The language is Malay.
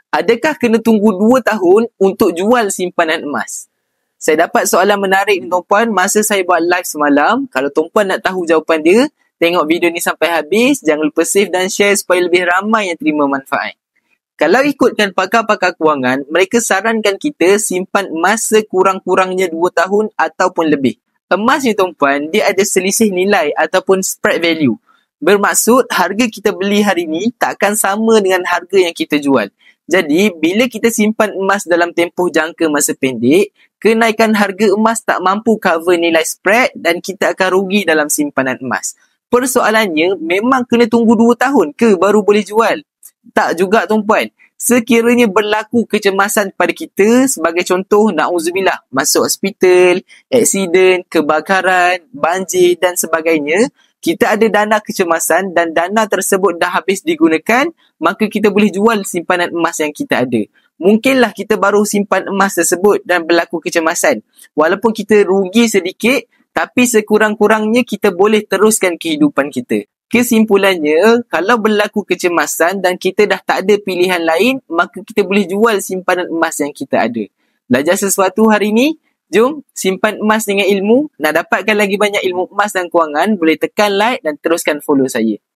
Adakah kena tunggu 2 tahun untuk jual simpanan emas? Saya dapat soalan menarik ni tuan-puan masa saya buat live semalam. Kalau tuan-puan nak tahu jawapan dia, tengok video ni sampai habis. Jangan lupa save dan share supaya lebih ramai yang terima manfaat. Kalau ikutkan pakar-pakar kewangan, mereka sarankan kita simpan emas sekurang-kurangnya 2 tahun ataupun lebih. Emas ni tuan-puan, dia ada selisih nilai ataupun spread value. Bermaksud, harga kita beli hari ni takkan sama dengan harga yang kita jual. Jadi, bila kita simpan emas dalam tempoh jangka masa pendek, kenaikan harga emas tak mampu cover nilai spread dan kita akan rugi dalam simpanan emas. Persoalannya, memang kena tunggu 2 tahun ke baru boleh jual? Tak juga tuan-puan. Sekiranya berlaku kecemasan pada kita, sebagai contoh, na'udzubillah, masuk hospital, aksiden, kebakaran, banjir dan sebagainya, kita ada dana kecemasan dan dana tersebut dah habis digunakan, maka kita boleh jual simpanan emas yang kita ada. Mungkinlah kita baru simpan emas tersebut dan berlaku kecemasan. Walaupun kita rugi sedikit, tapi sekurang-kurangnya kita boleh teruskan kehidupan kita. Kesimpulannya, kalau berlaku kecemasan dan kita dah tak ada pilihan lain, maka kita boleh jual simpanan emas yang kita ada. Belajar sesuatu hari ini? Jom simpan emas dengan ilmu. Nak dapatkan lagi banyak ilmu emas dan kewangan, boleh tekan like dan teruskan follow saya.